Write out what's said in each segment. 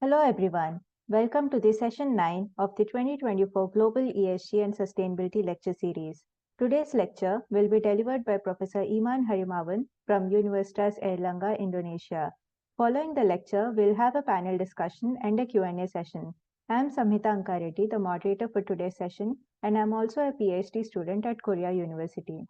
Hello everyone. Welcome to the session 9 of the 2024 Global ESG and Sustainability Lecture Series. Today's lecture will be delivered by Professor Iman Harymawan from Universitas Airlangga, Indonesia. Following the lecture, we'll have a panel discussion and a Q&A session. I'm Samhita Ankareddy, the moderator for today's session, and I'm also a PhD student at Korea University.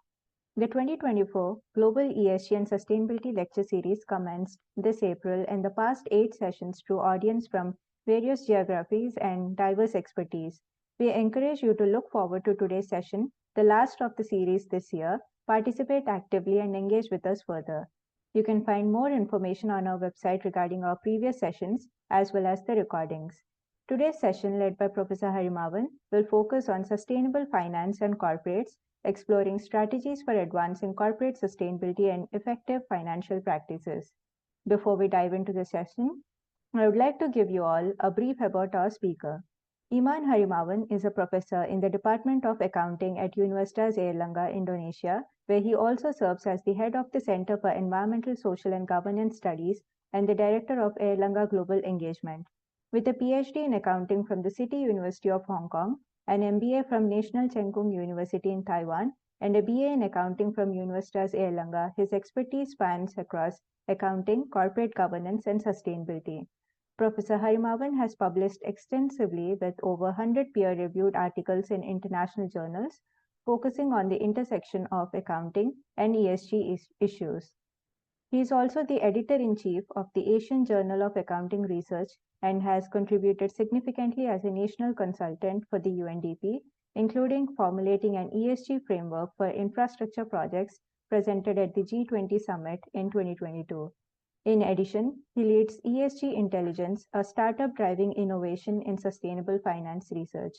The 2024 Global ESG and Sustainability Lecture Series commenced this April, and the past 8 sessions drew audience from various geographies and diverse expertise. We encourage you to look forward to today's session, the last of the series this year. Participate actively and engage with us further. You can find more information on our website regarding our previous sessions as well as the recordings. Today's session, led by Professor Harymawan, will focus on sustainable finance and corporates, exploring strategies for advancing corporate sustainability and effective financial practices. Before we dive into the session, I would like to give you all a brief about our speaker. Iman Harymawan is a professor in the Department of Accounting at Universitas Airlangga, Indonesia, where he also serves as the head of the Center for Environmental, Social and Governance Studies and the director of Airlangga Global Engagement. With a PhD in accounting from the City University of Hong Kong, an MBA from National Cheng Kung University in Taiwan, and a BA in accounting from Universitas Airlangga, his expertise spans across accounting, corporate governance, and sustainability. Professor Harymawan has published extensively with over 100 peer-reviewed articles in international journals, focusing on the intersection of accounting and ESG issues. He is also the editor-in-chief of the Asian Journal of Accounting Research and has contributed significantly as a national consultant for the UNDP, including formulating an ESG framework for infrastructure projects presented at the G20 Summit in 2022. In addition, he leads ESG Intelligence, a startup driving innovation in sustainable finance research.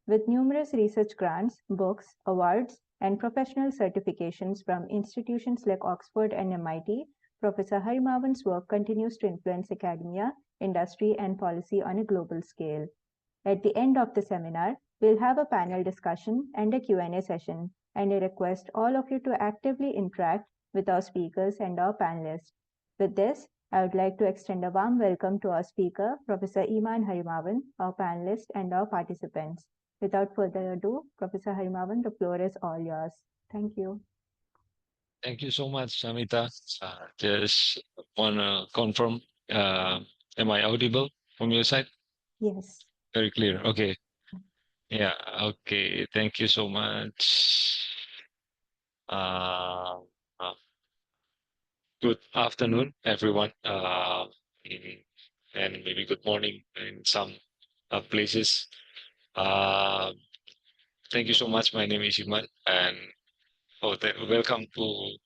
With numerous research grants, books, awards, and professional certifications from institutions like Oxford and MIT, Professor Harymawan's work continues to influence academia, industry, and policy on a global scale. At the end of the seminar, we'll have a panel discussion and a Q&A session, and I request all of you to actively interact with our speakers and our panelists. With this, I would like to extend a warm welcome to our speaker, Professor Iman Harymawan, our panelists, and our participants. Without further ado, Professor Harymawan, the floor is all yours. Thank you. Thank you so much, Samita. Just want to confirm, am I audible from your side? Yes. Very clear. Okay. Yeah. Okay. Thank you so much. Uh, uh, Good afternoon, everyone. And maybe good morning in some places. Uh, Thank you so much. My name is Iman, and welcome to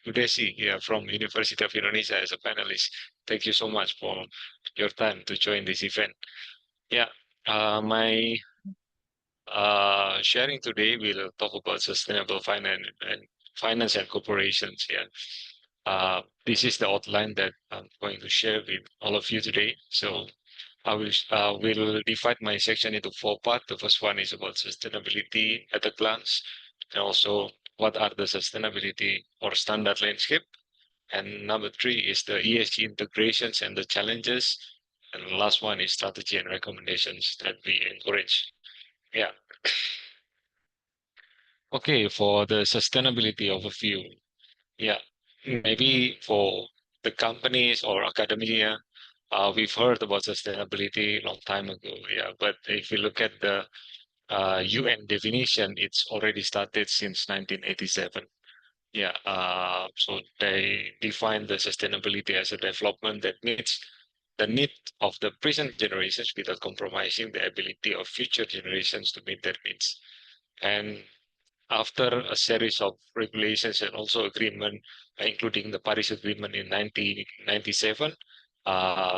Desi here from University of Indonesia as a panelist. Thank you so much for your time to join this event. Yeah, my sharing today will talk about sustainable finance and corporations. Yeah, this is the outline that I'm going to share with all of you today. So I will divide my section into 4 parts. The first one is about sustainability at a glance, and also what are the sustainability or standard landscape. And number 3 is the ESG integrations and the challenges. And the last one is strategy and recommendations that we encourage. Yeah. Okay, for the sustainability overview. Yeah, maybe for the companies or academia, we've heard about sustainability a long time ago. Yeah, but if you look at the UN definition, it's already started since 1987. Yeah, so they define the sustainability as a development that meets the need of the present generations without compromising the ability of future generations to meet their needs. And after a series of regulations and also agreement, including the Paris Agreement in 1997,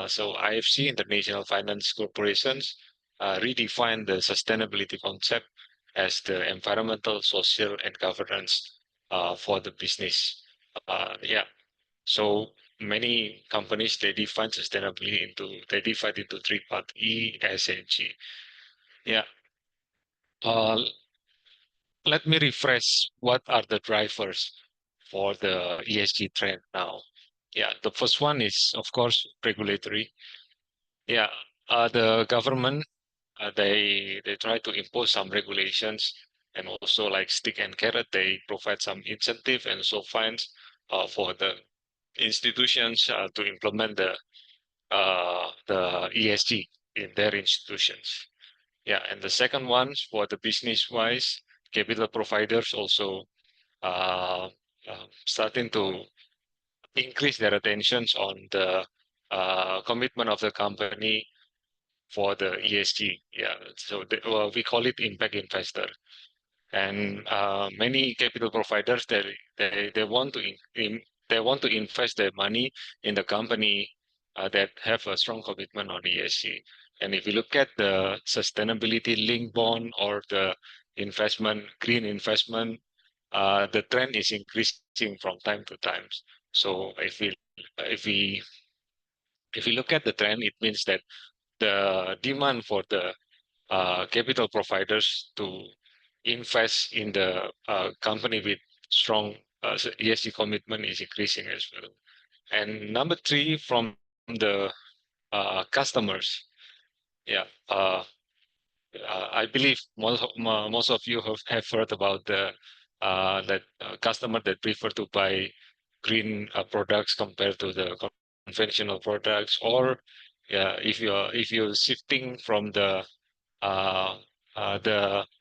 so IFC, International Finance Corporations, redefined the sustainability concept as the environmental, social, and governance for the business. Yeah, so many companies they divide into 3 parts: E, S, and G. Yeah. Uh, Let me refresh what are the drivers for the ESG trend now. Yeah, the first one is, of course, regulatory. Yeah, the government they try to impose some regulations and also like stick and carrot. They provide some incentive and so fines for the institutions to implement the ESG in their institutions. Yeah, and the second one for the business wise, capital providers also uh, starting to increase their attentions on the commitment of the company for the ESG. Yeah, so we call it impact investor. And many capital providers they want to they want to invest their money in the company that have a strong commitment on ESG. And if you look at the sustainability linked bond or the investment green investment, the trend is increasing from time to time. So if we if we look at the trend, it means that the demand for the capital providers to invest in the company with strong ESG commitment is increasing as well. And number three, from the customers. Yeah, I believe most of you have heard about the that customer that prefer to buy green products compared to the conventional products, or yeah, if you're shifting from the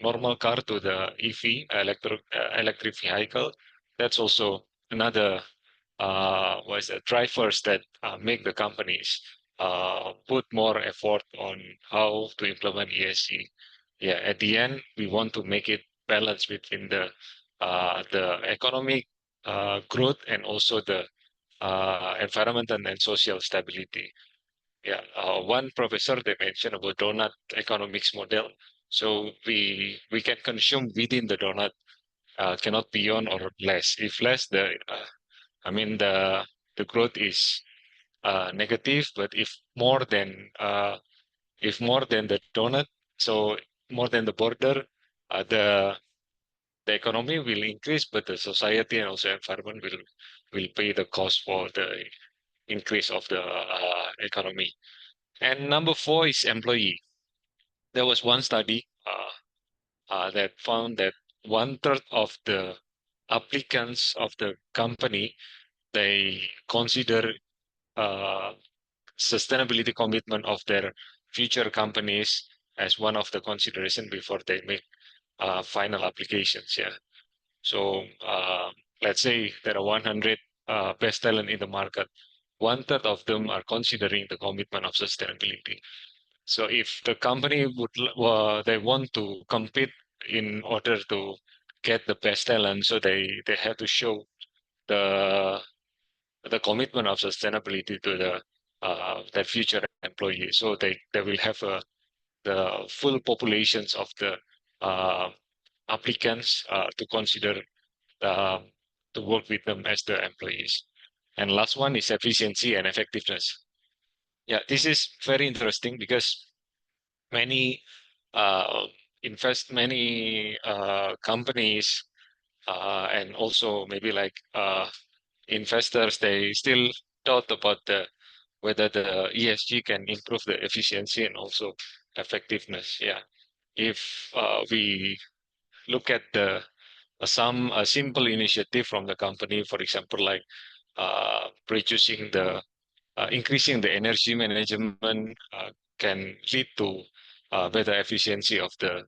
normal car to the EV electric vehicle, that's also another was drivers that make the companies put more effort on how to implement ESG. Yeah, at the end, we want to make it balance between the economic growth and also the environmental and social stability. Yeah, one professor they mentioned about donut economics model. So we can consume within the donut, cannot beyond or less. If less, I mean the growth is negative. But if more than the donut, so more than the border, the economy will increase, but the society and also environment will pay the cost for the increase of the economy. And number four is employee. There was one study that found that one third of the applicants of the company they consider uh, sustainability commitment of their future companies as one of the consideration before they make final applications. Yeah. So let's say there are 100 best talent in the market. One third of them are considering the commitment of sustainability. So if the company they want to compete in order to get the best talent, so they have to show the the commitment of sustainability to their future employees. So they will have the full populations of the uh, applicants to consider uh, to work with them as the employees. And last one is efficiency and effectiveness. Yeah, this is very interesting because many uh, many companies and also maybe like investors they still thought about the whether the ESG can improve the efficiency and also effectiveness. Yeah, if we look at the some simple initiative from the company, for example, like reducing the increasing the energy management can lead to better efficiency of the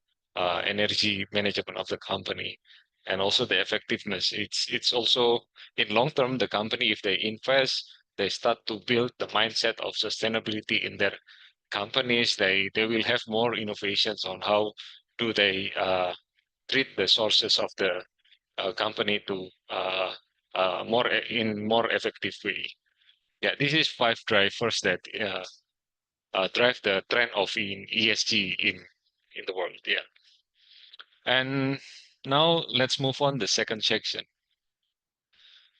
energy management of the company and also the effectiveness. It's also in long term the company if they invest they start to build the mindset of sustainability in their companies. They will have more innovations on how do they treat the sources of the company to more effective way. Yeah, this is five drivers that drive the trend of in ESG in the world. Yeah, and now let's move on the second section.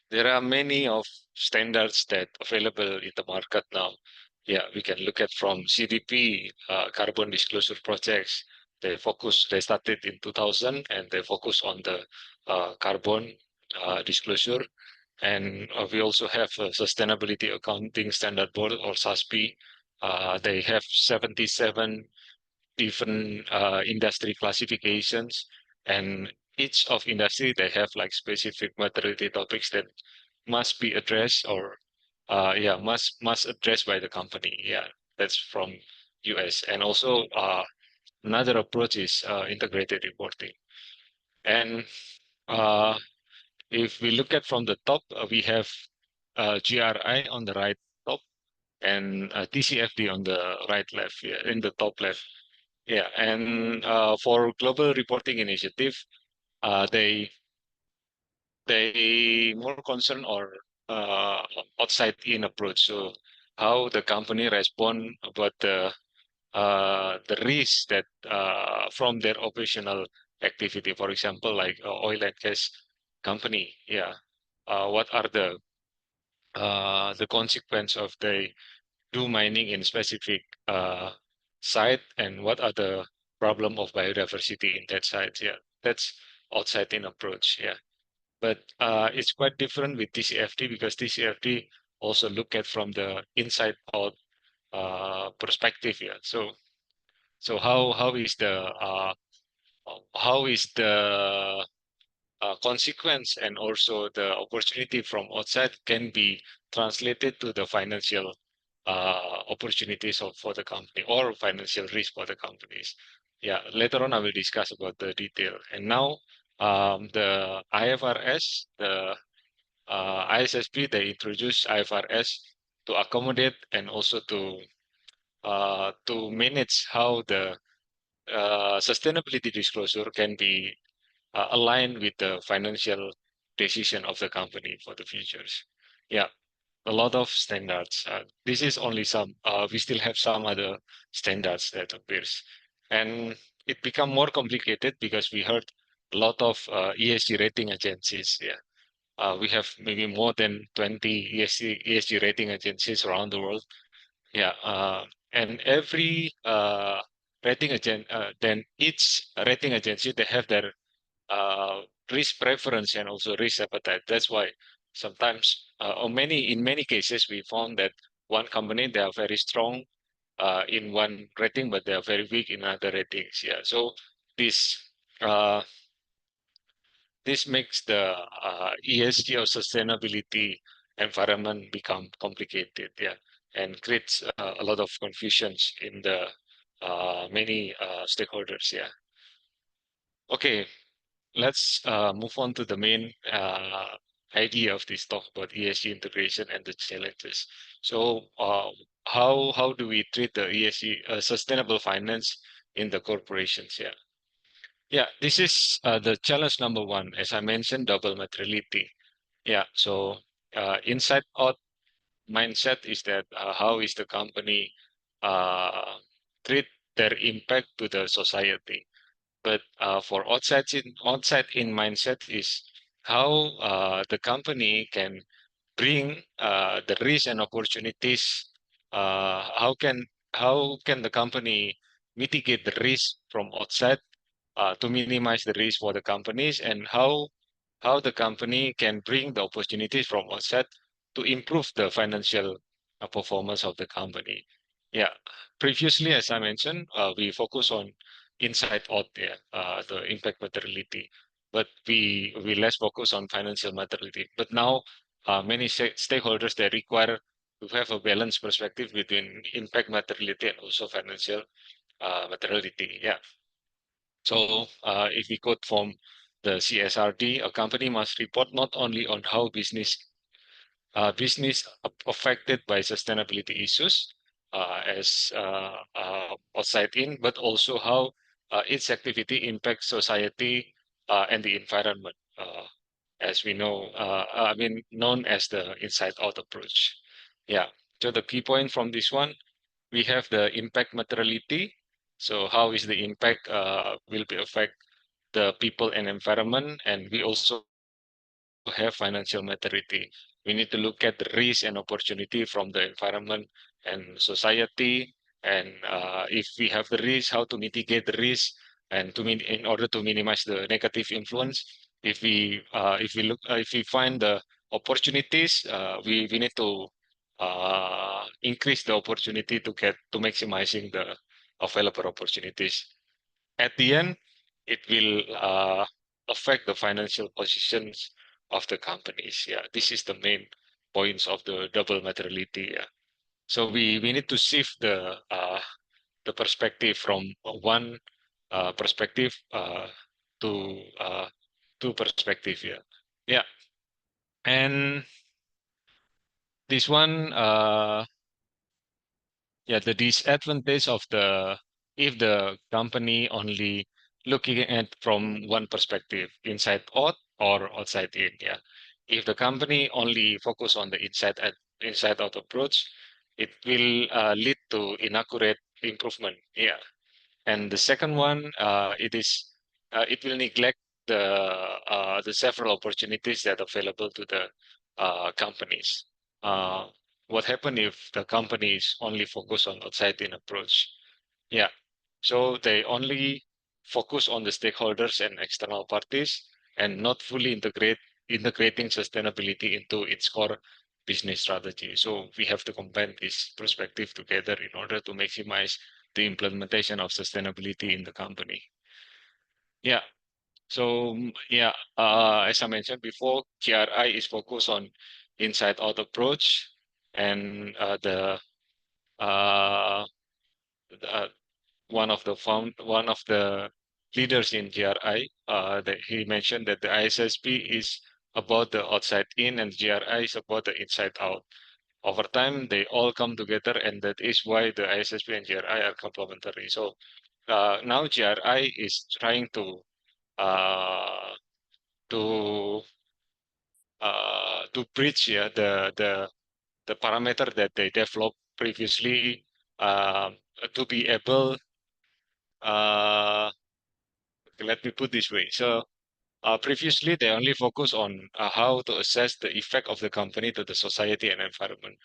There are many of standards that available in the market now. Yeah, we can look at from CDP, carbon disclosure projects. They started in 2000 and they focus on the carbon disclosure. And we also have a Sustainability Accounting Standard Board or SASB. They have 77 different industry classifications, and each of industry they have like specific materiality topics that must be addressed or yeah must addressed by the company. Yeah, that's from US. And also another approach is integrated reporting. And uh, if we look at from the top, we have GRI on the right top and TCFD on the right left, yeah, in the top left. Yeah, and for global reporting initiative, uh, they they more concern or outside in approach. So how the company respond about the risk that from their operational activity. For example, like oil and gas company. Yeah, what are the consequence of they do mining in specific site, and what are the problem of biodiversity in that site? Yeah, that's outside in approach. Yeah, but it's quite different with TCFD because TCFD also look at from the inside out perspective. Yeah, so how is the consequence and also the opportunity from outside can be translated to the financial opportunities for the company or financial risk for the companies. Yeah, later on I will discuss about the detail. And now the IFRS, the ISSP, they introduced IFRS to accommodate and also to manage how the sustainability disclosure can be aligned with the financial decision of the company for the futures. Yeah, a lot of standards. This is only some. We still have some other standards that appears, and it become more complicated because we heard a lot of ESG rating agencies. Yeah, we have maybe more than 20 ESG rating agencies around the world. Yeah, and every then each rating agency they have their uh, risk preference and also risk appetite. That's why sometimes, or in many cases, we found that one company they are very strong in one rating, but they are very weak in other ratings. Yeah, so this uh, this makes the ESG or sustainability environment become complicated. Yeah, and creates a lot of confusions in the many stakeholders. Yeah. Okay, let's move on to the main idea of this talk about ESG integration and the challenges. So, how do we treat the ESG sustainable finance in the corporations? Yeah, yeah. This is the challenge number one, as I mentioned, double materiality. Yeah. So, inside out mindset is that how is the company uh, treat their impact to the society? But for outside in mindset is how the company can bring the risk and opportunities. How can the company mitigate the risk from outside to minimize the risk for the companies, and how the company can bring the opportunities from outside to improve the financial performance of the company. Yeah, previously, as I mentioned, we focus on inside out, yeah, the impact materiality, but we less focus on financial materiality. But now, many stakeholders they require to have a balanced perspective between impact materiality and also financial materiality. Yeah. So if we quote from the CSRD, a company must report not only on how business affected by sustainability issues as outside in, but also how its activity impacts society and the environment, as we know, I mean, known as the inside out approach. Yeah. So the key point from this one, we have the impact materiality. So how is the impact will be affect the people and environment, and we also have financial maturity. We need to look at the risk and opportunity from the environment and society. And if we have the risk, how to mitigate the risk, and in order to minimize the negative influence. If we find the opportunities, we need to increase the opportunity to maximizing the available opportunities. At the end, it will affect the financial positions of the companies. Yeah, this is the main points of the double materiality. Yeah. So we need to shift the perspective from one perspective to two perspective. Yeah, yeah, and this one, yeah, the disadvantage of the if the company only looking at from one perspective, inside out or outside in. Yeah, if the company only focus on the inside out approach, it will lead to inaccurate improvement. Yeah. And the second one, it will neglect the several opportunities that are available to the companies. Uh, what happen if the companies only focus on outside-in approach? Yeah, so they only focus on the stakeholders and external parties and not fully integrating sustainability into its core business strategy. So we have to combine this perspective together in order to maximize the implementation of sustainability in the company. Yeah. So yeah, as I mentioned before, GRI is focused on inside out approach, and uh, the one of the leaders in GRI, that he mentioned that the ISSP is about the outside in and GRI is about the inside out. Over time, they all come together, and that is why the ISSP and GRI are complementary. So now GRI is trying uh, to to bridge, yeah, the parameter that they developed previously, to be able, let me put this way. So previously, they only focus on how to assess the effect of the company to the society and environment.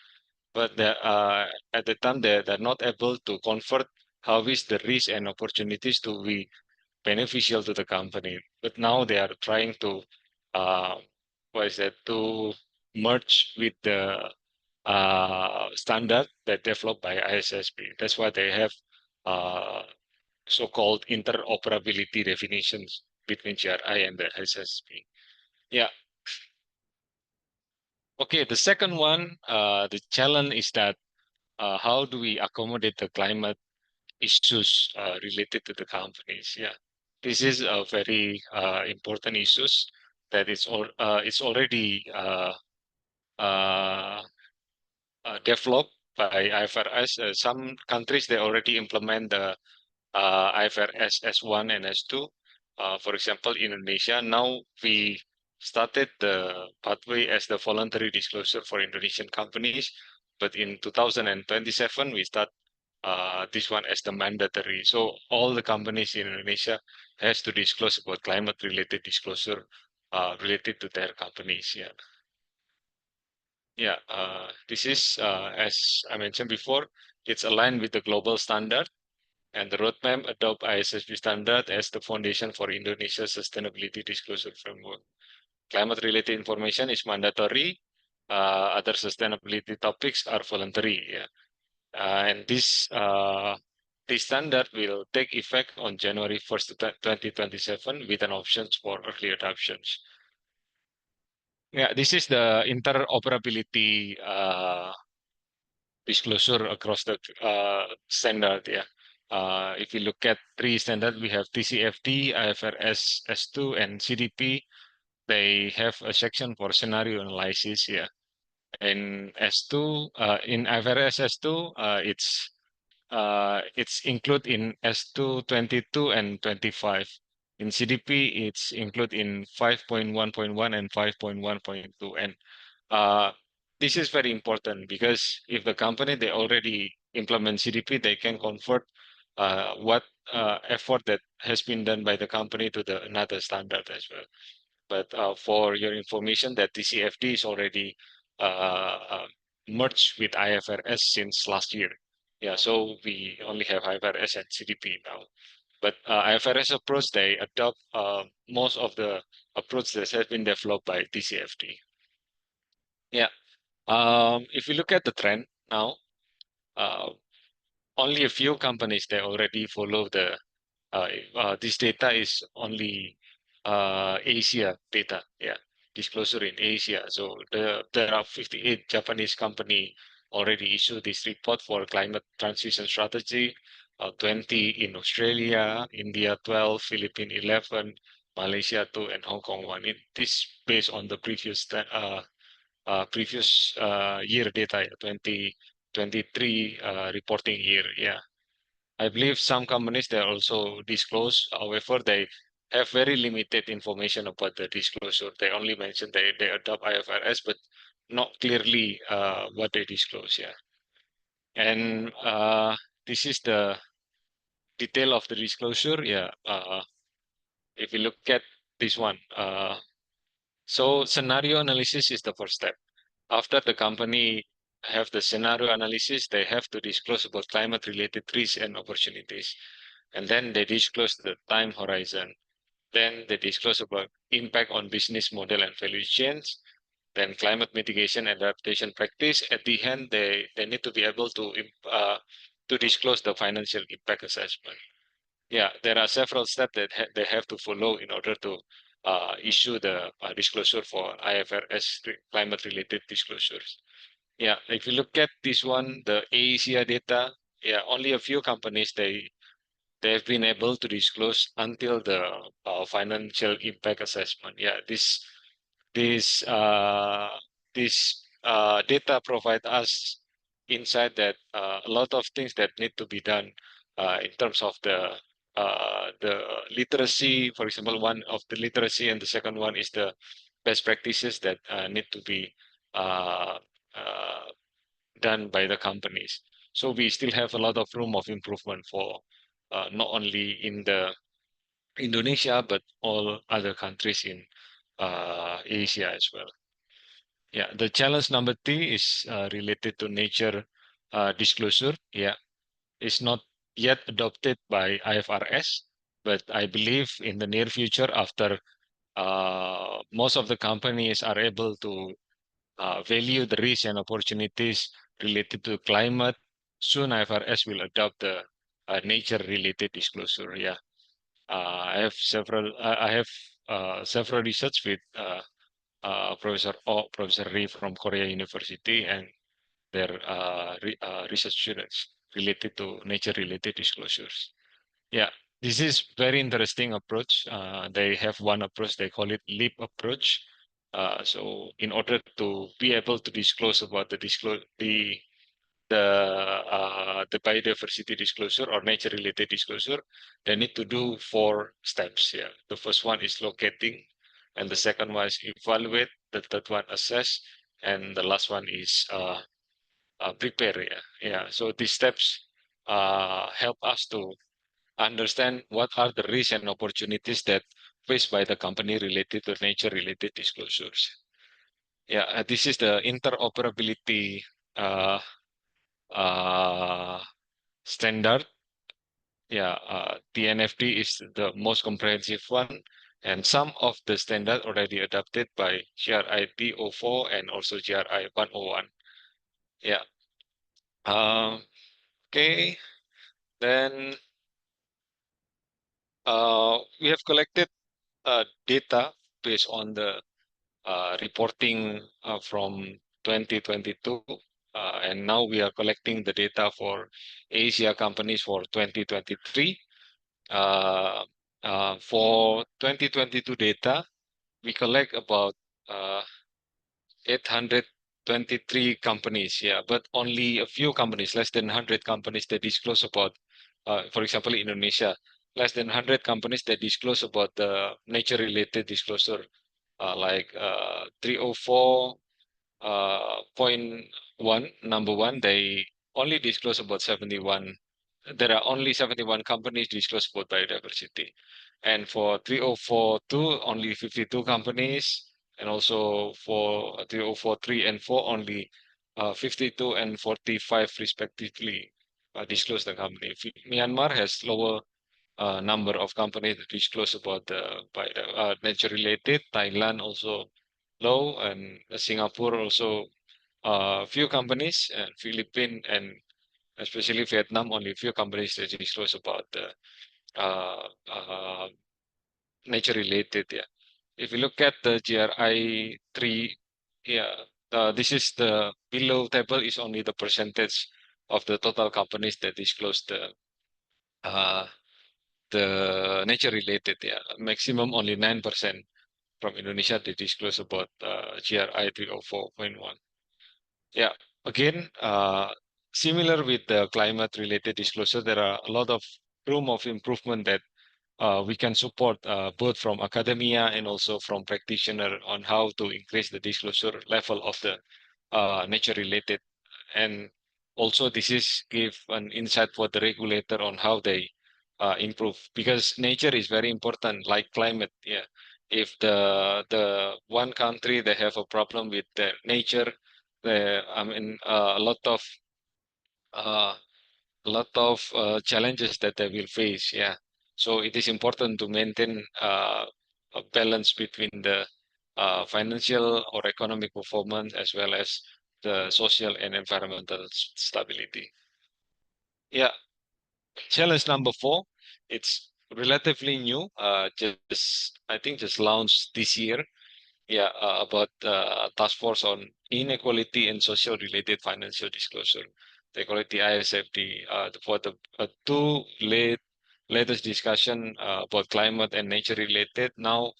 But at the time, they're not able to convert how is the risk and opportunities to be beneficial to the company. But now they are trying to, uh, what is that, to merge with the standard that developed by ISSB. That's why they have uh, so-called interoperability definitions between GRI and the ISSB. Yeah. Okay, the second one, the challenge is that how do we accommodate the climate issues related to the companies? Yeah, this is a very important issues that it's already uh, developed by IFRS. Some countries they already implement the IFRS S1 and S2. For example, in Indonesia, now we started the pathway as the voluntary disclosure for Indonesian companies, but in 2027 we start this one as the mandatory. So all the companies in Indonesia has to disclose about climate-related disclosure related to their companies. Yeah, yeah. This is, as I mentioned before, it's aligned with the global standard, and the roadmap adopt ISSB standard as the foundation for Indonesia's sustainability disclosure framework. Climate-related information is mandatory. Other sustainability topics are voluntary. Yeah. And this standard will take effect on January 1st, 2027 with an option for early adoptions. Yeah, this is the interoperability disclosure across the standard. Yeah. If you look at three standards, we have TCFD, IFRS S2, and CDP. They have a section for scenario analysis. Yeah. In S2, in IFRS S2, it's included in S2 22 and 25. In CDP, it's included in 5.1.1 and 5.1.2. And uh, this is very important because if the company they already implement CDP, they can convert what effort that has been done by the company to the another standard as well. But for your information, that TCFD is already uh, merged with IFRS since last year. Yeah, so we only have IFRS and CDP now. But IFRS approach, they adopt most of the approach that has been developed by TCFD. Yeah. If you look at the trend now, only a few companies they already follow the this data is only Asia data, yeah, disclosure in Asia. So there are 58 Japanese company already issued this report for climate transition strategy, 20 in Australia, India 12, Philippines 11, Malaysia 2, and Hong Kong 1. This based on the previous year data, 2023 reporting year, yeah. I believe some companies they also disclose. However, they have very limited information about the disclosure. They only mention they adopt IFRS, but not clearly what they disclose. Yeah, and this is the detail of the disclosure. Yeah, if you look at this one, so scenario analysis is the first step. After the company have the scenario analysis, they have to disclose about climate-related risks and opportunities. And then they disclose the time horizon. Then they disclose about impact on business model and value chains. Then climate mitigation and adaptation practice. At the end, they need to be able to disclose the financial impact assessment. Yeah, there are several steps that they have to follow in order to issue the disclosure for IFRS climate-related disclosures. Yeah, if you look at this one, the Asia data, yeah, only a few companies they've been able to disclose until the financial impact assessment. Yeah, this uh, this data provide us insight that a lot of things that need to be done in terms of the literacy. For example, one of the literacy, and the second one is the best practices that need to be uh, uh, done by the companies. So we still have a lot of room of improvement for not only in the Indonesia, but all other countries in Asia as well. Yeah, the challenge number three is related to nature disclosure. Yeah, it's not yet adopted by IFRS, but I believe in the near future, after most of the companies are able to value the risks and opportunities related to climate, soon IFRS will adopt the nature-related disclosure. Yeah, I have several research with Professor Ri from Korea University and their research students related to nature-related disclosures. Yeah, this is very interesting approach. They have one approach, they call it LEAP approach. So in order to be able to disclose about the biodiversity disclosure or nature related disclosure, they need to do 4 steps. Yeah, the first one is locating, and the second one is evaluate, the third one assess, and the last one is prepare. Yeah. So these steps help us to understand what are the risks and opportunities that faced by the company related to nature related disclosures. Yeah, this is the interoperability uh, uh, standard. Yeah, TNFD is the most comprehensive one, and some of the standard already adopted by GRI P04 and also GRI 101. Yeah. Okay. Then we have collected data based on the reporting from 2022. And now we are collecting the data for Asia companies for 2023. For 2022 data, we collect about 823 companies, yeah, but only a few companies, less than 100 companies that disclose about, for example, Indonesia, less than 100 companies that disclose about the nature-related disclosure, like 304.1, number one, they only disclose about 71. There are only 71 companies disclose about biodiversity. And for 3042, only 52 companies. And also for 3043 and 4, only 52 and 45 respectively disclose the company. Myanmar has lower number of companies that disclose about the nature related. Thailand also low, and Singapore also few companies, and Philippines and especially Vietnam, only few companies that disclose about the uh, uh, nature related. Yeah. If you look at the GRI 3, yeah, this is the below table is only the percentage of the total companies that disclose uh, the nature related. Yeah, maximum only 9% from Indonesia they disclose about GRI 304.1. Yeah, again, similar with the climate related disclosure, there are a lot of room of improvement that we can support both from academia and also from practitioner on how to increase the disclosure level of the nature related. And also this is give an insight for the regulator on how they improve, because nature is very important like climate. Yeah, if the one country they have a problem with the nature, I mean uh, a lot of challenges that they will face. Yeah, so it is important to maintain a balance between the financial or economic performance as well as the social and environmental stability. Yeah, challenge number 4, it's relatively new, just I think just launched this year. Yeah, about task force on inequality and social related financial disclosure, the equality ISFD. For the two latest discussion about climate and nature related. Now,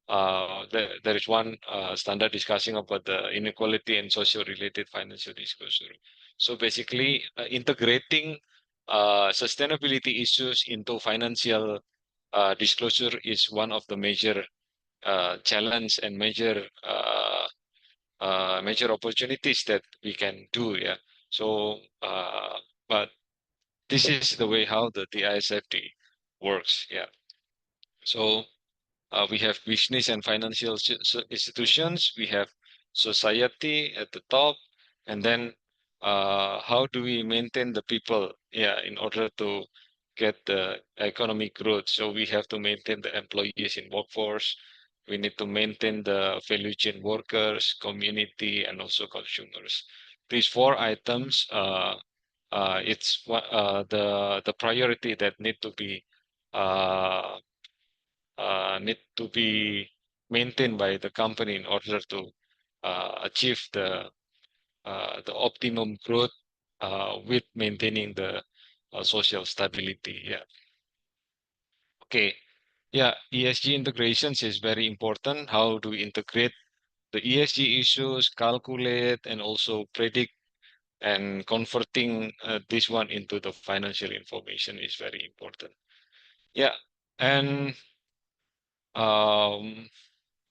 there is one standard discussing about the inequality and social related financial disclosure. So basically, integrating sustainability issues into financial disclosure is one of the major challenge and major opportunities that we can do. Yeah. So, but this is the way how the TISFD works. Yeah. So we have business and financial institutions. We have society at the top, and then how do we maintain the people? Yeah, in order to get the economic growth. So we have to maintain the employees in workforce. We need to maintain the value chain workers, community, and also consumers. These 4 items, it's the priority that uh, need to be maintained by the company in order to achieve the optimum growth with maintaining the social stability. Yeah. Okay. Yeah, ESG integrations is very important. How do we integrate the ESG issues, calculate, and also predict, and converting this one into the financial information is very important. Yeah, and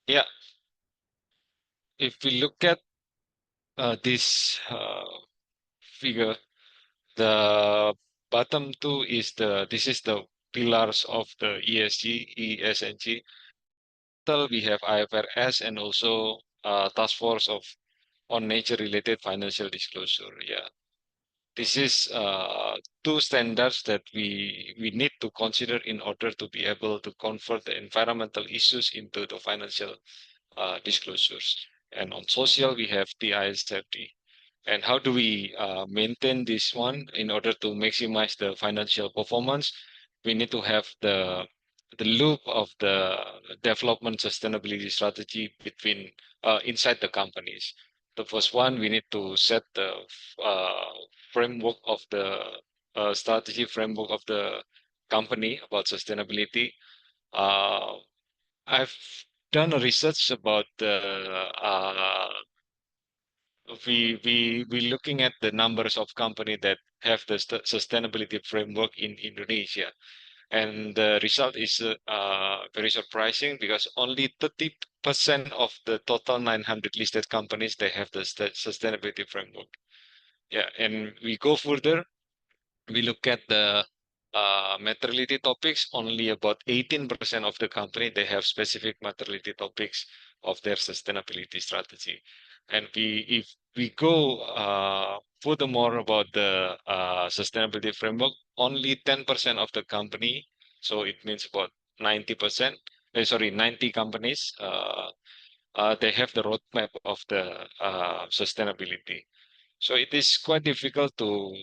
yeah, if we look at this figure, the bottom two is this is the pillars of the ESG, ESG. We have IFRS and also task force on nature related financial disclosure. Yeah, this is two standards that we need to consider in order to be able to convert the environmental issues into the financial disclosures. And on social, we have TISFD. And how do we maintain this one in order to maximize the financial performance? We need to have the loop of the development sustainability strategy between inside the companies. The first one, we need to set the uh, framework of the strategy framework of the company about sustainability. Uh, I've done a research about we looking at the numbers of company that have the sustainability framework in Indonesia, and the result is very surprising because only 30% of the total 900 listed companies they have the sustainability framework. Yeah, and we go further, we look at the materiality topics. Only about 18% of the company they have specific materiality topics of their sustainability strategy. And if we go furthermore about the sustainability framework, only 10% of the company, so it means about 90%, sorry, 90 companies they have the roadmap of the sustainability. So it is quite difficult to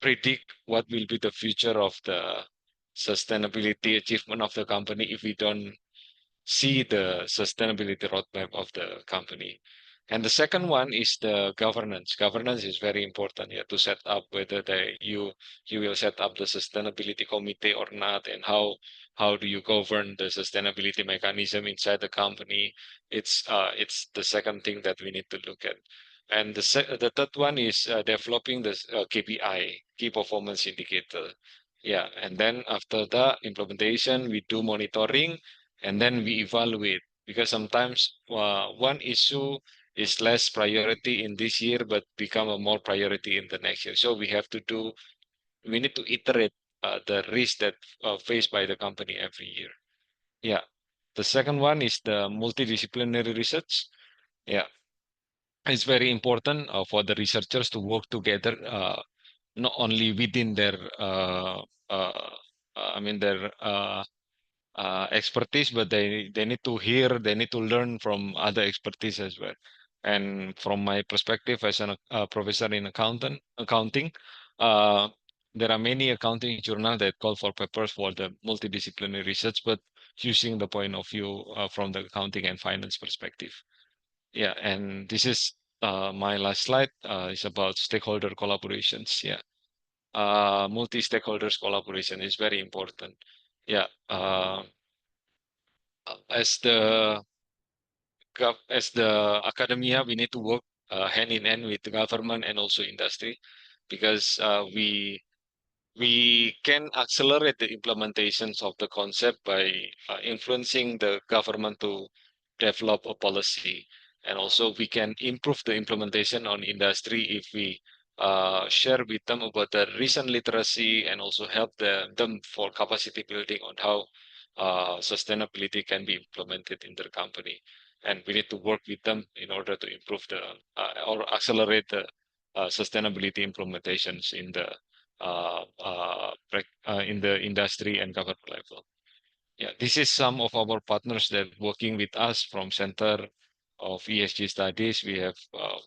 predict what will be the future of the sustainability achievement of the company if we don't see the sustainability roadmap of the company. And the second one is the governance. Governance is very important, yeah, to set up whether you will set up the sustainability committee or not, and how do you govern the sustainability mechanism inside the company. It's the second thing that we need to look at. And the third one is developing the KPI, key performance indicator. Yeah, and then after the implementation, we do monitoring and then we evaluate, because sometimes one issue is less priority in this year but become a more priority in the next year, so we need to iterate the risk that faced by the company every year. Yeah, the second one is the multidisciplinary research. Yeah, it's very important for the researchers to work together, not only within their uh, their expertise, but they need to hear, they need to learn from other expertise as well. And from my perspective as a professor in accounting, uh, there are many accounting journals that call for papers for the multidisciplinary research, but using the point of view from the accounting and finance perspective. Yeah, and this is my last slide. Is about stakeholder collaborations. Yeah, multi-stakeholders collaboration is very important. Yeah, as the academia, we need to work hand in hand with the government and also industry, because we can accelerate the implementations of the concept by influencing the government to develop a policy. And also we can improve the implementation on industry if we share with them about the recent literacy and also help them for capacity building on how sustainability can be implemented in their company. And we need to work with them in order to improve the or accelerate the sustainability implementations in the industry and government level. Yeah, this is some of our partners that working with us from Center of ESG Studies. We have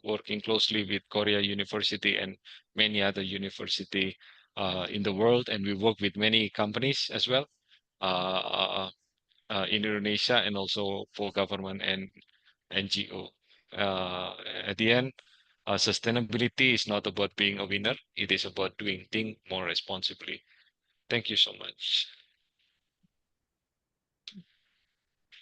working closely with Korea University and many other university in the world, and we work with many companies as well in Indonesia and also for government and NGO. At the end, sustainability is not about being a winner. It is about doing things more responsibly. Thank you so much.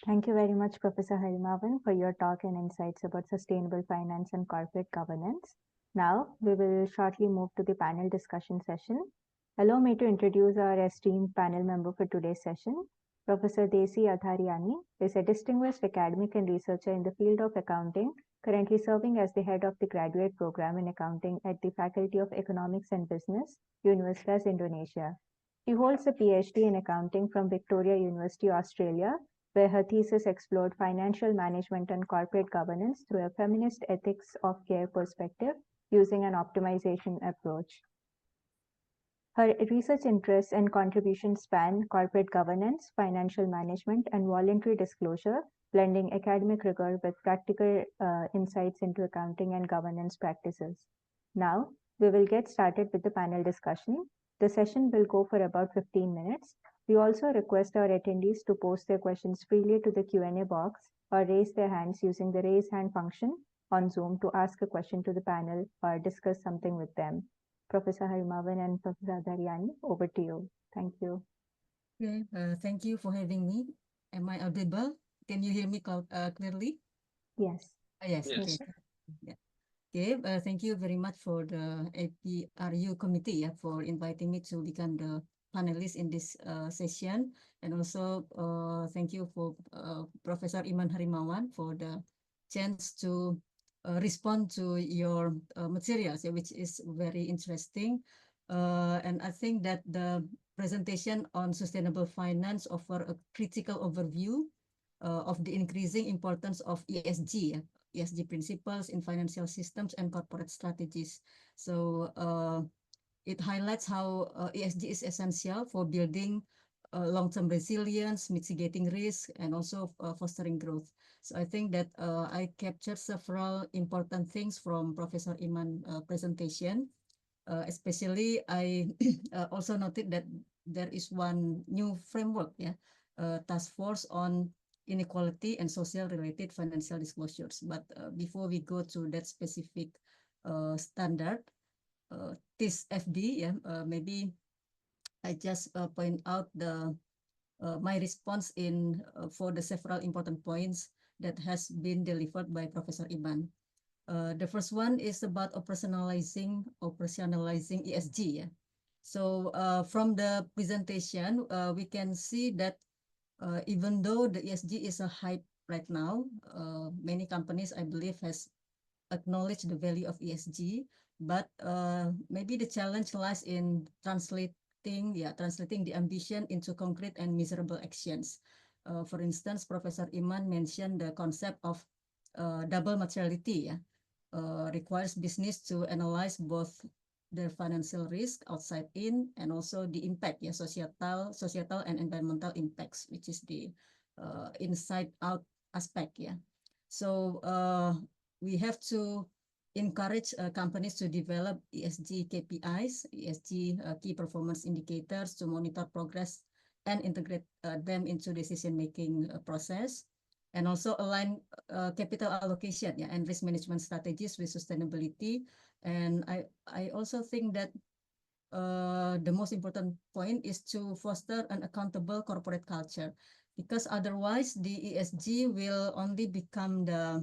Thank you very much, Professor Harymawan, for your talk and insights about sustainable finance and corporate governance. Now, we will shortly move to the panel discussion session. Allow me to introduce our esteemed panel member for today's session. Professor Desi Adharyani is a distinguished academic and researcher in the field of accounting, currently serving as the head of the graduate program in accounting at the Faculty of Economics and Business, Universitas Indonesia. She holds a PhD in accounting from Victoria University, Australia, where her thesis explored financial management and corporate governance through a feminist ethics of care perspective using an optimization approach. Her research interests and contributions span corporate governance, financial management, and voluntary disclosure, blending academic rigor with practical insights into accounting and governance practices. Now, we will get started with the panel discussion. The session will go for about 15 minutes. We also request our attendees to post their questions freely to the Q&A box or raise their hands using the raise hand function on Zoom to ask a question to the panel or discuss something with them. Professor Harymawan and Professor Adharyani, over to you. Thank you. Okay, thank you for having me. Am I audible? Can you hear me clearly? Yes. Yes. Yes. Okay. Yeah. Okay. Thank you very much for the APRU committee for inviting me to become the panelist in this session, and also thank you for Professor Iman Harymawan for the chance to respond to your materials, which is very interesting. And I think that the presentation on sustainable finance offer a critical overview of the increasing importance of ESG, ESG principles in financial systems and corporate strategies. So it highlights how ESG is essential for building long-term resilience, mitigating risk, and also fostering growth. So I think that I captured several important things from Professor Iman presentation. Especially, I also noted that there is one new framework, task force on inequality and social-related financial disclosures. But before we go to that specific standard, this FD, maybe I just point out the my response in for the several important points that has been delivered by Professor Iman. The first one is about operationalizing ESG. Yeah. So from the presentation, we can see that even though the ESG is a hype right now, many companies, I believe, has acknowledged the value of ESG, but maybe the challenge lies in translating the ambition into concrete and measurable actions. For instance, Professor Iman mentioned the concept of double materiality. Requires business to analyze both their financial risk outside in and also the impact, societal and environmental impacts, which is the inside out aspect. So we have to encourage companies to develop ESG KPIs, ESG key performance indicators to monitor progress and integrate them into decision-making process, and also align capital allocation and risk management strategies with sustainability. And I also think that the most important point is to foster an accountable corporate culture, because otherwise the ESG will only become the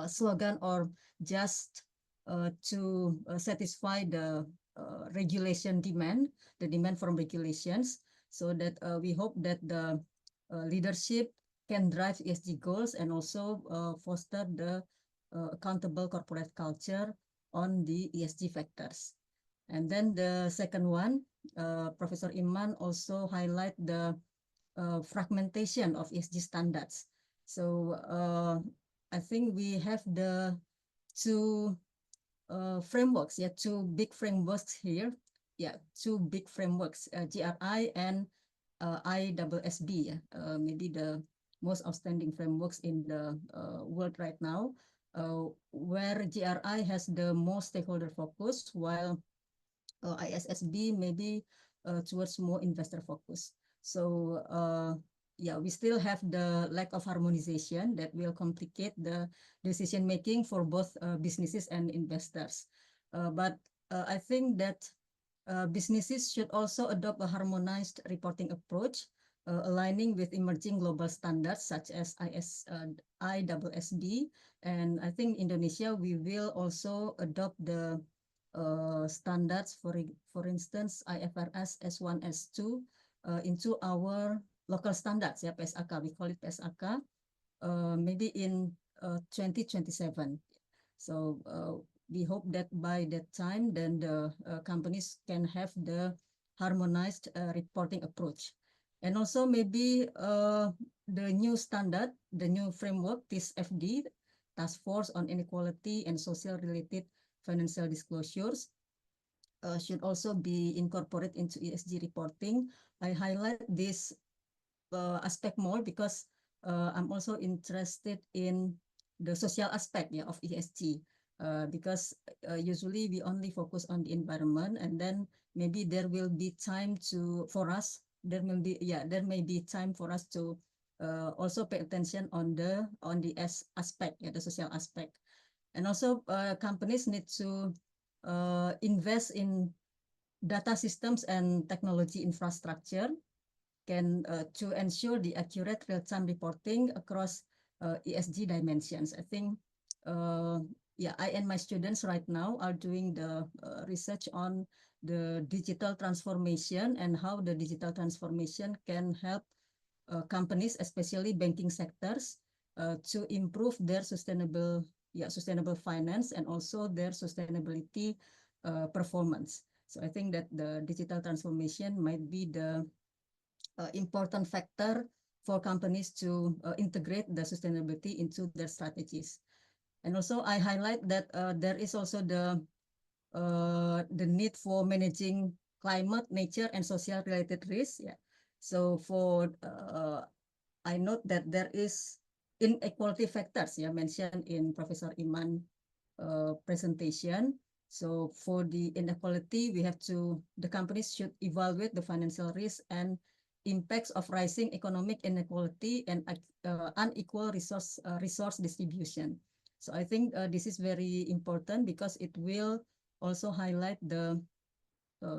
slogan or just to satisfy the regulation demand, the demand from regulations, so that we hope that the leadership can drive ESG goals and also foster the accountable corporate culture on the ESG factors. And then the second one, Professor Iman also highlight the fragmentation of ESG standards. So I think we have the two frameworks, two big frameworks here. Two big frameworks, GRI and ISSB. Maybe the most outstanding frameworks in the world right now, where GRI has the most stakeholder focus, while ISSB maybe towards more investor focus. So we still have the lack of harmonization that will complicate the decision making for both businesses and investors. But I think that businesses should also adopt a harmonized reporting approach, aligning with emerging global standards such as ISSB. And I think Indonesia, we will also adopt the standards, for instance, IFRS S1, S2 into our local standards, PSAK, we call it PSAK, maybe in 2027. So we hope that by that time, then the companies can have the harmonized reporting approach. And also maybe the new standard, the new framework, this FD, Task Force on Inequality and Social Related Financial Disclosures, should also be incorporated into ESG reporting. I highlight this aspect more because I'm also interested in the social aspect of ESG, because usually we only focus on the environment, and then maybe there will be time for us. There may be time for us to also pay attention on the S aspect, the social aspect, and also companies need to invest in data systems and technology infrastructure to ensure the accurate real-time reporting across ESG dimensions. I think, I and my students right now are doing the research on the digital transformation and how the digital transformation can help companies, especially banking sectors, to improve their sustainable finance and also their sustainability performance. So I think that the digital transformation might be the important factor for companies to integrate the sustainability into their strategies. And also I highlight that there is also the need for managing climate, nature, and social related risks. Yeah. So for I note that there is inequality factors, yeah, mentioned in Professor Iman presentation. So for the inequality, the companies should evaluate the financial risk and impacts of rising economic inequality and unequal resource distribution. So I think this is very important because it will also highlight the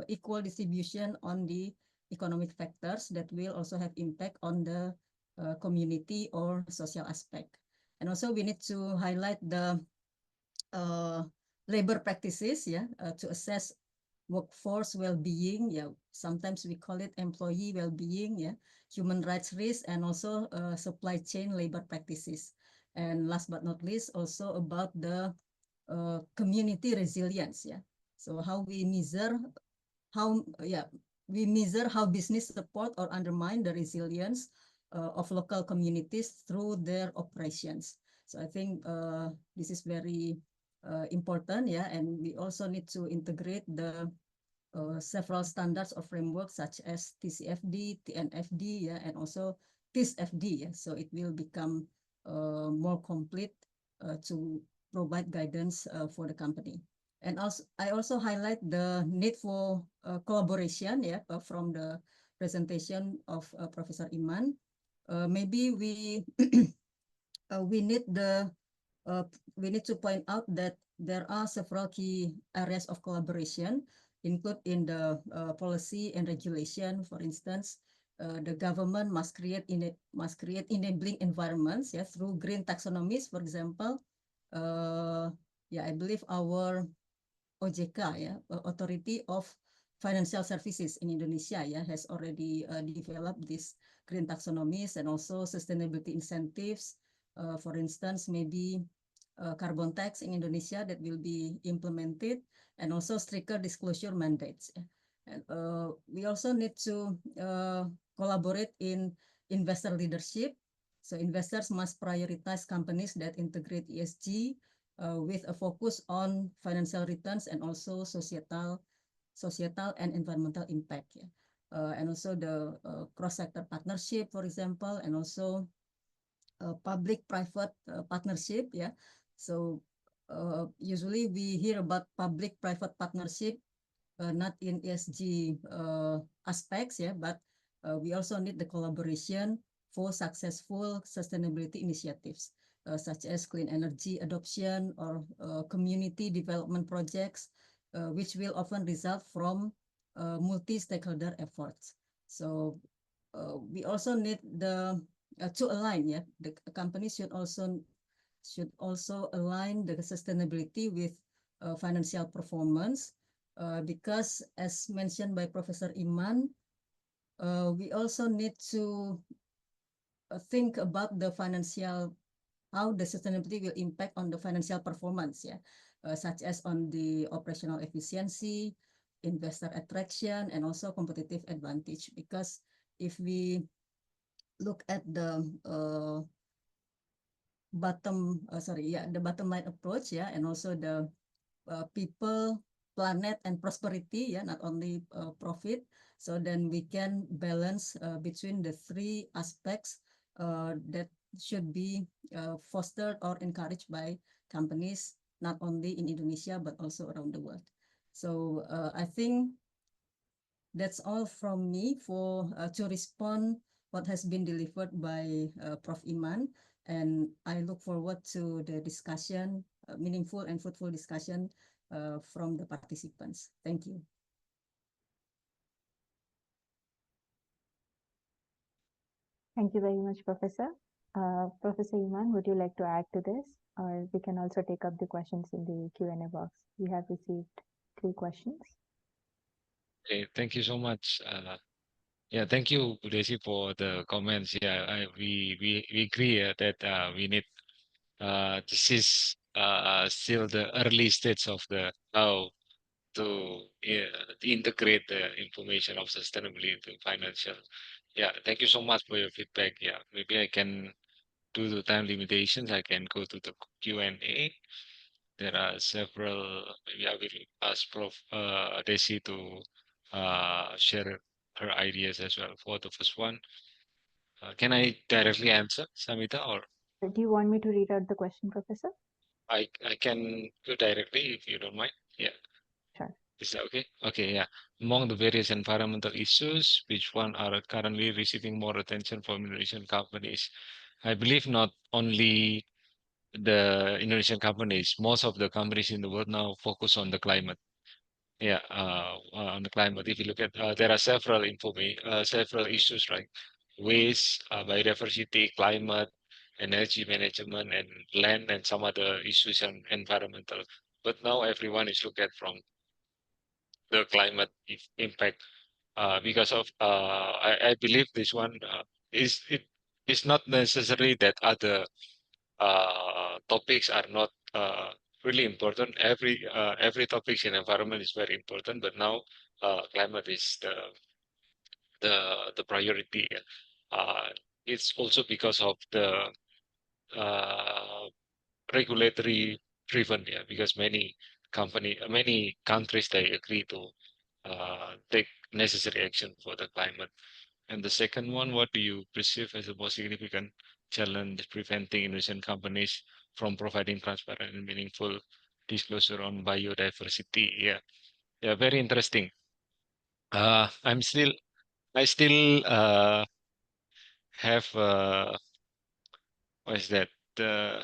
equal distribution on the economic factors that will also have impact on the community or social aspect. And also we need to highlight the labor practices, yeah, to assess workforce well-being, yeah, sometimes we call it employee well-being, yeah, human rights risk, and also supply chain labor practices. And last but not least, also about the community resilience, yeah. So we measure how business support or undermine the resilience of local communities through their operations. So I think this is very important, yeah, and we also need to integrate the several standards of framework such as TCFD, TNFD, yeah, and also TISFD, yeah, so it will become more complete to provide guidance for the company. And also, I also highlight the need for collaboration, yeah, from the presentation of Professor Iman. Maybe we need the we need to point out that there are several key areas of collaboration, include in the policy and regulation. For instance, the government must create enabling environments, yeah, through green taxonomies, for example. Yeah, I believe our OJK, yeah, Authority of Financial Services in Indonesia, yeah, has already developed this green taxonomies and also sustainability incentives. For instance, maybe carbon tax in Indonesia that will be implemented, and also stricter disclosure mandates. Yeah. And we also need to collaborate in investor leadership. So investors must prioritize companies that integrate ESG with a focus on financial returns and also societal and environmental impact. Yeah. And also the cross-sector partnership, for example, and also public-private partnership. Yeah. So usually we hear about public-private partnership, not in ESG aspects, yeah, but we also need the collaboration for successful sustainability initiatives, such as clean energy adoption or community development projects, which will often result from multi-stakeholder efforts. So we also need the to align, yeah, the companies should also align the sustainability with financial performance, because as mentioned by Professor Iman, we also need to think about how the sustainability will impact on the financial performance, yeah, such as on the operational efficiency, investor attraction, and also competitive advantage. Because if we look at the the bottom line approach, yeah, and also the people, planet, and prosperity, yeah, not only profit. So then we can balance between the three aspects that should be fostered or encouraged by companies, not only in Indonesia, but also around the world. So I think that's all from me for to respond what has been delivered by Prof. Iman. And I look forward to the discussion, meaningful and fruitful discussion from the participants. Thank you. Thank you very much, Professor. Professor Iman, would you like to add to this? Or we can also take up the questions in the Q&A box. We have received 3 questions. Okay, thank you so much. Yeah, thank you, Budesi, for the comments. Yeah, we agree that we need. This is still the early stage of the how to integrate the information of sustainability to financial. Yeah, thank you so much for your feedback. Yeah, maybe I can, due to time limitations, I can go to the Q&A. There are several. Maybe I will ask Prof. Desi to share her ideas as well. For the first one, can I directly answer, Samita, or Do you want me to read out the question, Professor? I can go directly if you don't mind? Yeah. Sure. Is that okay? Okay, yeah. Among the various environmental issues, which one are currently receiving more attention from Indonesian companies? I believe not only the Indonesian companies, most of the companies in the world now focus on the climate. Yeah, on the climate. If you look at, there are several issues like waste, biodiversity, climate, energy management, and land, and some other issues on environmental. But now everyone is looked at from the climate impact because of I believe this one is it is not necessary that other topics are not really important. Every topics in environment is very important, but now climate is the priority. Uh, it's also because of the uh, regulatory driven, yeah, because many countries they agree to take necessary action for the climate. And the second one, what do you perceive as the most significant challenge preventing Indonesian companies from providing transparent and meaningful disclosure on biodiversity? Yeah, yeah, very interesting. I still have what is that? A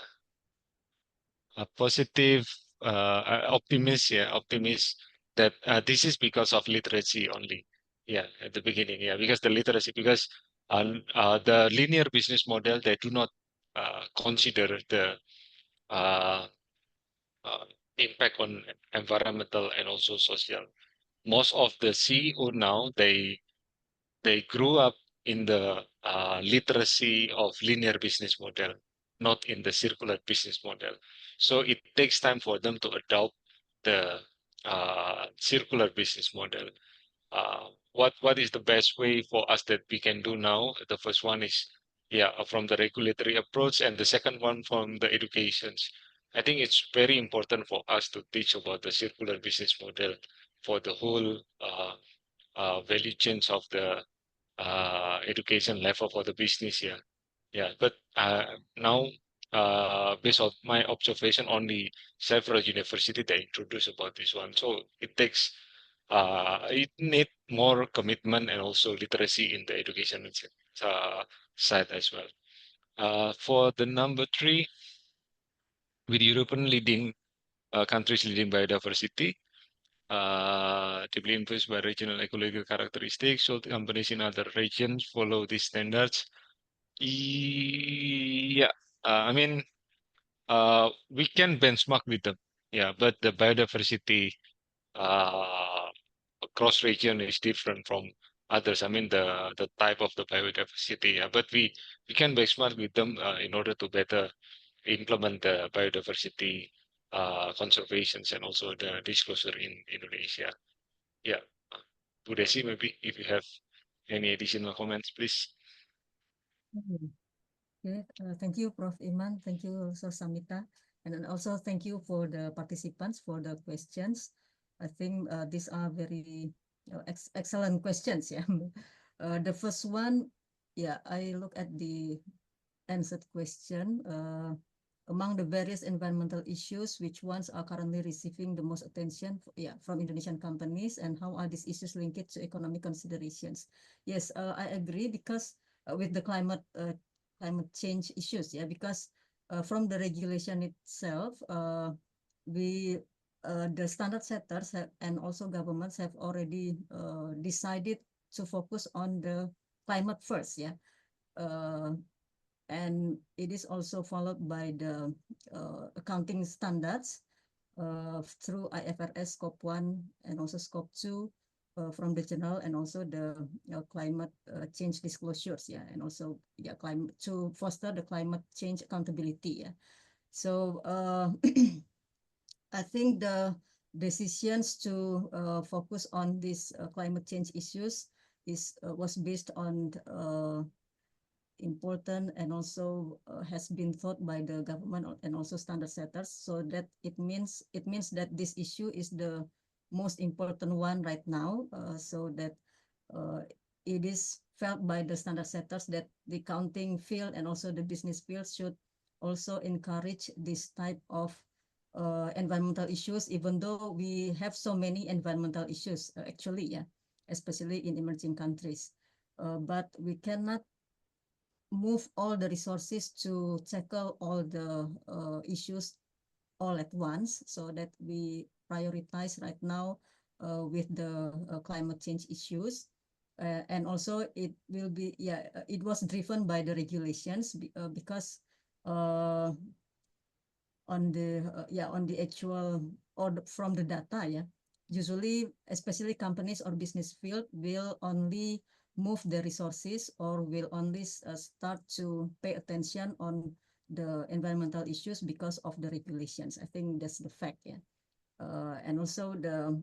positive optimist, yeah, optimist that this is because of literacy only. Yeah, at the beginning, yeah, because the literacy, because the linear business model, they do not consider the uh, uh, impact on environmental and also social. Most of the CEO now, they grew up in the literacy of linear business model, not in the circular business model. So it takes time for them to adopt the circular business model. What is the best way for us that we can do now? The first one is, yeah, from the regulatory approach, and the second one from the educations. I think it's very important for us to teach about the circular business model for the whole value chains of the education level for the business. Yeah, yeah. But now, based on my observation, only several universities they introduce about this one. So it need more commitment and also literacy in the education side as well. For the number three, with European leading countries leading biodiversity, deeply influenced by regional ecological characteristics. Should companies in other regions follow these standards? Yeah, I mean, we can benchmark with them. Yeah, but the biodiversity uh, across region is different from others. I mean, the type of the biodiversity. Yeah, but we can benchmark with them in order to better implement the biodiversity conservations and also the disclosure in Indonesia. Yeah. Bu Desi, maybe if you have any additional comments, please. Okay, thank you, Prof. Iman. Thank you also, Samita. And then also thank you for the participants for the questions. I think these are very excellent questions. Yeah. The first one, yeah, I look at the answered question. Among the various environmental issues, which ones are currently receiving the most attention from Indonesian companies, and how are these issues linked to economic considerations? Yes, I agree, because with the climate change issues, yeah, because from the regulation itself, we the standard setters and also governments have already decided to focus on the climate first, yeah. And it is also followed by the accounting standards through IFRS Scope 1 and also Scope 2 from the journal, and also the climate change disclosures, yeah, and also climate to foster the climate change accountability, yeah. So I think the decisions to focus on these climate change issues was based on important, and also has been thought by the government and also standard setters, so that it means that this issue is the most important one right now, so that it is felt by the standard setters that the accounting field and also the business field should also encourage this type of environmental issues, even though we have so many environmental issues, actually, yeah, especially in emerging countries. But we cannot move all the resources to tackle all the issues all at once, so that we prioritize right now with the climate change issues. And also it will be, yeah, it was driven by the regulations because on the actual or from the data, yeah, usually especially companies or business field will only move the resources or will only start to pay attention on the environmental issues because of the regulations. I think that's the fact, yeah. And also the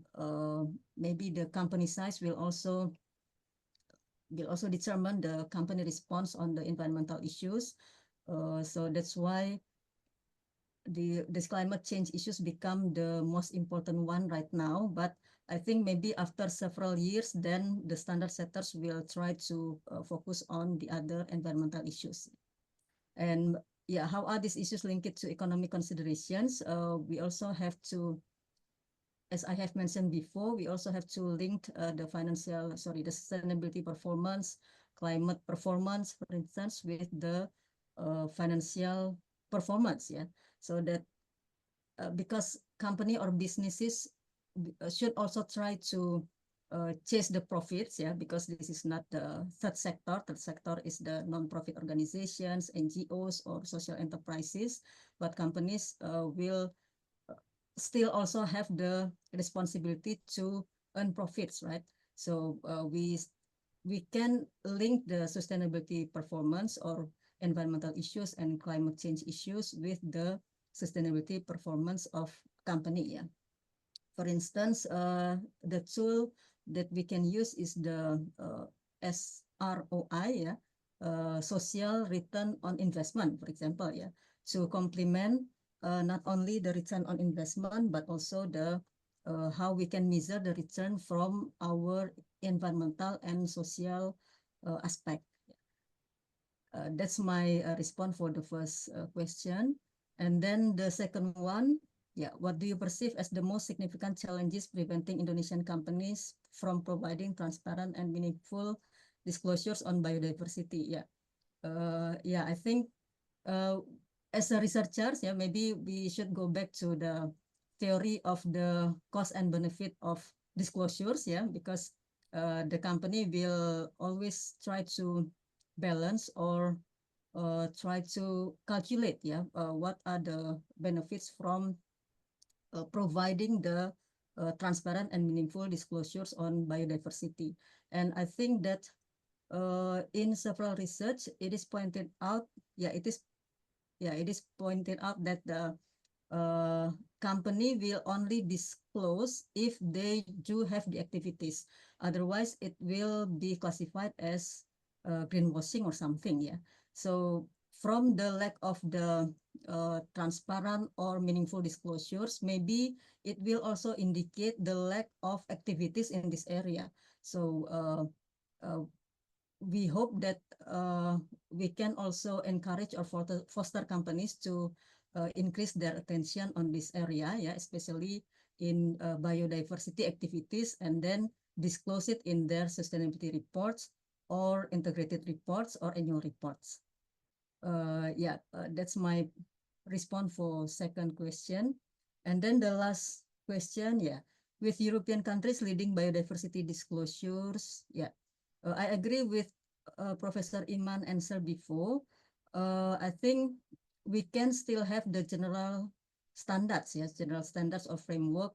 maybe the company size will also determine the company response on the environmental issues. So that's why this climate change issues become the most important one right now. But I think maybe after several years, then the standard setters will try to focus on the other environmental issues. And yeah, how are these issues linked to economic considerations? We also have to, as I have mentioned before, we also have to link the sustainability performance, climate performance, for instance, with the financial performance. Yeah, so that because company or businesses should also try to chase the profits, yeah, because this is not the third sector. Third sector is the non-profit organizations, NGOs, or social enterprises, but companies will still also have the responsibility to earn profits, right? So we can link the sustainability performance or environmental issues and climate change issues with the sustainability performance of company. Yeah. For instance, the tool that we can use is the SROI, yeah, social return on investment, for example, yeah, to complement not only the return on investment, but also the how we can measure the return from our environmental and social aspect. That's my response for the first question. And then the second one, yeah, what do you perceive as the most significant challenges preventing Indonesian companies from providing transparent and meaningful disclosures on biodiversity? Yeah, yeah, I think as a researchers, yeah, maybe we should go back to the theory of the cost and benefit of disclosures, yeah, because the company will always try to balance or try to calculate, yeah, what are the benefits from providing the transparent and meaningful disclosures on biodiversity. And I think that in several research, it is pointed out, it is pointed out that the company will only disclose if they do have the activities. Otherwise, it will be classified as greenwashing or something. Yeah. So from the lack of the transparent or meaningful disclosures, maybe it will also indicate the lack of activities in this area. So we hope that we can also encourage or foster companies to increase their attention on this area, yeah, especially in biodiversity activities, and then disclose it in their sustainability reports or integrated reports or annual reports. That's my response for second question. And then the last question, yeah, with European countries leading biodiversity disclosures, yeah, I agree with Professor Iman answer before. I think we can still have the general standards, yes, general standards or framework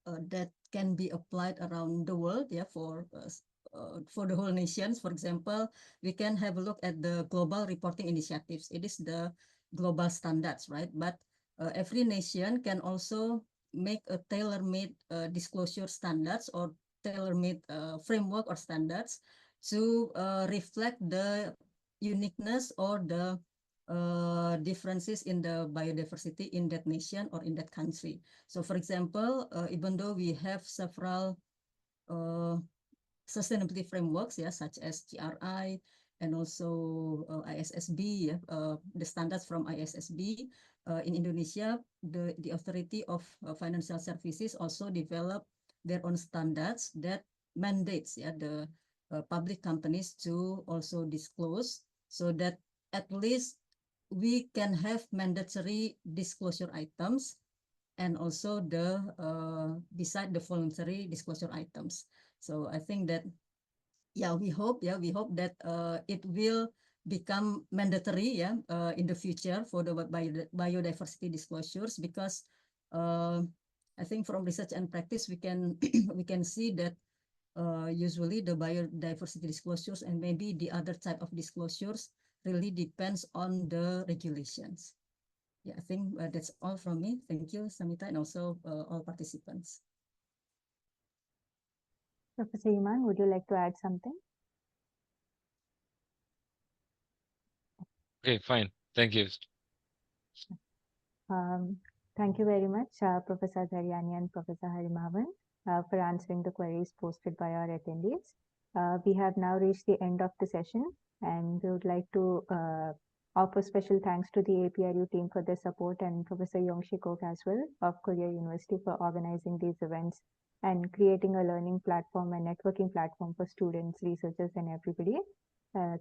that can be applied around the world, yeah, for the whole nations. For example, we can have a look at the global reporting initiatives. It is the global standards, right? But every nation can also make a tailor-made disclosure standards or tailor-made framework or standards to reflect the uniqueness or the differences in the biodiversity in that nation or in that country. So, for example, even though we have several sustainability frameworks, yeah, such as GRI and also ISSB, yeah, the standards from ISSB. In Indonesia, the Authority of Financial Services also develop their own standards that mandates, yeah, the public companies to also disclose, so that at least we can have mandatory disclosure items and also the beside the voluntary disclosure items. So I think that we hope that it will become mandatory in the future for the biodiversity disclosures, because I think from research and practice we can we can see that usually the biodiversity disclosures and maybe the other type of disclosures really depends on the regulations. Yeah, I think that's all from me. Thank you, Samita, and also all participants. Professor Iman, would you like to add something? Okay, fine. Thank you. Thank you very much, Professor Dharyani and Professor Harymawan, for answering the queries posted by our attendees. We have now reached the end of the session, and we would like to offer special thanks to the APRU team for their support, and Professor Yongshi Kok as well of Korea University for organizing these events and creating a learning platform and networking platform for students, researchers, and everybody.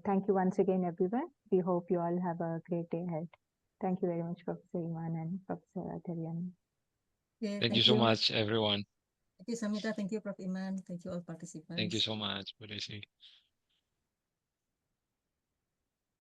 Thank you once again, everyone. We hope you all have a great day ahead. Thank you very much, Professor Iman and Professor Dharyani. Okay, Thank you so much, everyone. Thank you, Samita. Thank you, Prof. Iman. Thank you, all participants. Thank you so much. What do you say?